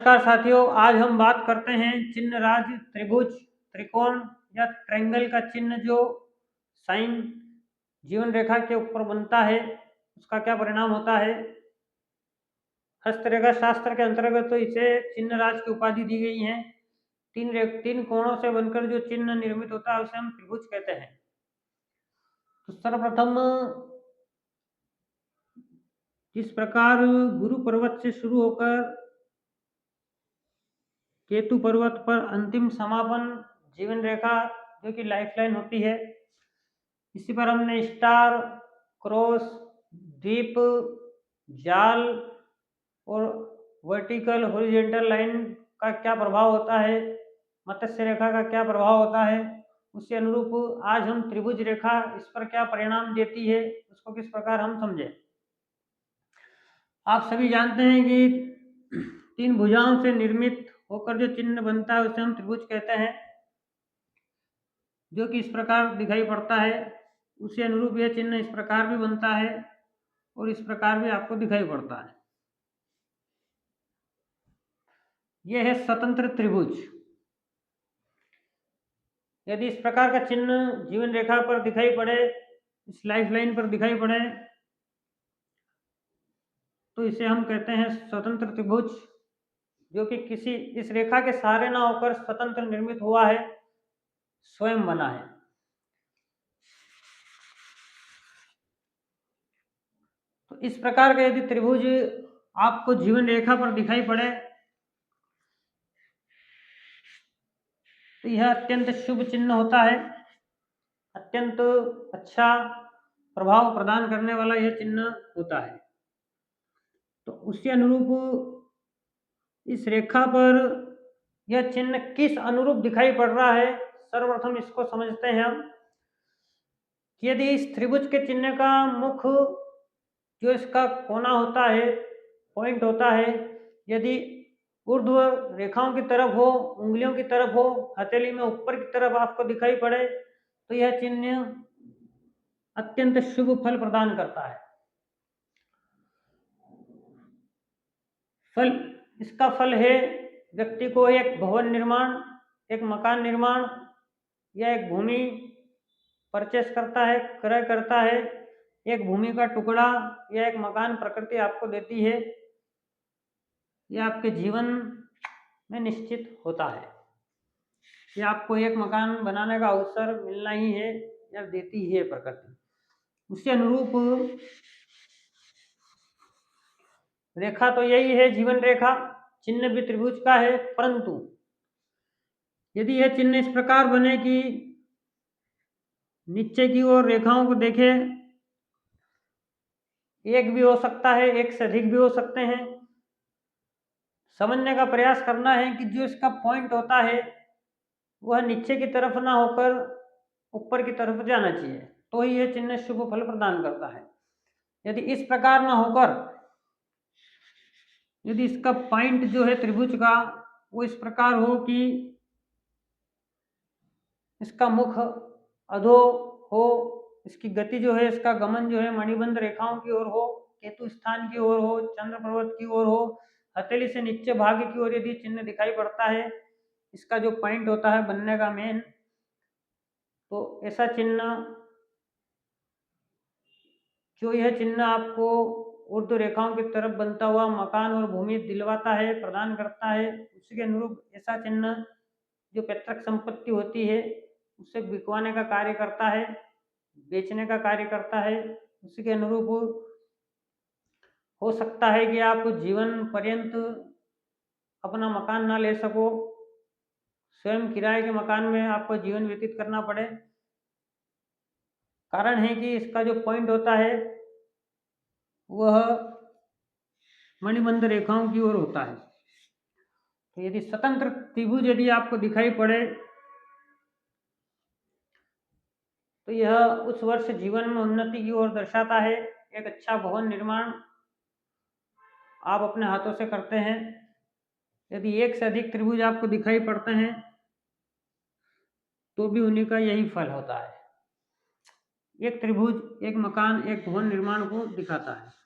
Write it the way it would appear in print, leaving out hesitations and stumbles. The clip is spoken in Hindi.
नमस्कार साथियों, आज हम बात करते हैं चिन्ह राज त्रिभुज, त्रिकोण या ट्रायंगल का चिन्ह जो साइन जीवन रेखा के ऊपर बनता है उसका क्या परिणाम होता है। हस्तरेखा शास्त्र के अंतर्गत तो इसे चिन्ह राज की उपाधि दी गई है। तीन कोणों से बनकर जो चिन्ह निर्मित होता है उसे हम त्रिभुज कहते हैं। तो सर्वप्रथम जिस प्रकार गुरु पर्वत से शुरू होकर केतु पर्वत पर अंतिम समापन जीवन रेखा जो कि लाइफलाइन होती है, इसी पर हमने स्टार, क्रॉस, द्वीप, जाल और वर्टिकल हॉरिजॉन्टल लाइन का क्या प्रभाव होता है, मत्स्य रेखा का क्या प्रभाव होता है, उसके अनुरूप आज हम त्रिभुज रेखा इस पर क्या परिणाम देती है उसको किस प्रकार हम समझें। आप सभी जानते हैं कि तीन भुजाओं से निर्मित होकर जो चिन्ह बनता है उसे हम त्रिभुज कहते हैं, जो कि इस प्रकार दिखाई पड़ता है। उसी अनुरूप यह चिन्ह इस प्रकार भी बनता है और इस प्रकार भी आपको दिखाई पड़ता है। यह है स्वतंत्र त्रिभुज। यदि इस प्रकार का चिन्ह जीवन रेखा पर दिखाई पड़े, इस लाइफ लाइन पर दिखाई पड़े, तो इसे हम कहते हैं स्वतंत्र त्रिभुज, जो कि किसी इस रेखा के सहारे ना होकर स्वतंत्र निर्मित हुआ है, स्वयं बना है। तो इस प्रकार का यदि त्रिभुज आपको जीवन रेखा पर दिखाई पड़े तो यह अत्यंत शुभ चिन्ह होता है, अत्यंत अच्छा प्रभाव प्रदान करने वाला यह चिन्ह होता है। तो उसी अनुरूप इस रेखा पर यह चिन्ह किस अनुरूप दिखाई पड़ रहा है, सर्वप्रथम इसको समझते हैं हम। यदि इस त्रिभुज के चिन्ह का मुख जो इसका कोना होता है, पॉइंट होता है, यदि ऊर्ध्व रेखाओं की तरफ हो, उंगलियों की तरफ हो, हथेली में ऊपर की तरफ आपको दिखाई पड़े, तो यह चिन्ह अत्यंत शुभ फल प्रदान करता है। फल इसका फल है व्यक्ति को एक भवन निर्माण, एक मकान निर्माण या एक भूमि परचेस करता है, क्रय करता है, एक भूमि का टुकड़ा या एक मकान प्रकृति आपको देती है, यह आपके जीवन में निश्चित होता है कि आपको एक मकान बनाने का अवसर मिलना ही है या देती है प्रकृति। उसी अनुरूप रेखा तो यही है जीवन रेखा, चिन्ह भी त्रिभुज का है, परंतु यदि यह चिन्ह इस प्रकार बने कि नीचे की ओर रेखाओं को देखें, एक भी हो सकता है, एक से अधिक भी हो सकते हैं। समझने का प्रयास करना है कि जो इसका पॉइंट होता है वह नीचे की तरफ ना होकर ऊपर की तरफ जाना चाहिए, तो ही यह चिन्ह शुभ फल प्रदान करता है। यदि इस प्रकार ना होकर यदि इसका पॉइंट जो है त्रिभुज का वो इस प्रकार हो कि इसका मुख अधो हो, इसकी गति जो है, इसका गमन जो है मणिबंध रेखाओं की ओर हो, केतु स्थान की ओर हो, चंद्र पर्वत की ओर हो, हथेली से नीचे भाग की ओर यदि चिन्ह दिखाई पड़ता है, इसका जो पॉइंट होता है बनने का मेन, तो ऐसा चिन्ह जो यह चिन्ह आपको ऊर्ध्व रेखाओं की तरफ बनता हुआ मकान और भूमि दिलवाता है, प्रदान करता है, उसी के अनुरूप ऐसा चिन्ह जो पैतृक संपत्ति होती है उसे बिकवाने का कार्य करता है, बेचने का कार्य करता है। उसी के अनुरूप हो सकता है कि आप जीवन पर्यंत अपना मकान ना ले सको, स्वयं किराए के मकान में आपको जीवन व्यतीत करना पड़े। कारण है कि इसका जो पॉइंट होता है वह मणिबंध रेखाओं की ओर होता है। तो यदि स्वतंत्र त्रिभुज यदि आपको दिखाई पड़े तो यह उस वर्ष जीवन में उन्नति की ओर दर्शाता है। एक अच्छा भवन निर्माण आप अपने हाथों से करते हैं। यदि एक से अधिक त्रिभुज आपको दिखाई पड़ते हैं तो भी उन्हीं का यही फल होता है। एक त्रिभुज एक मकान, एक भवन निर्माण को दिखाता है।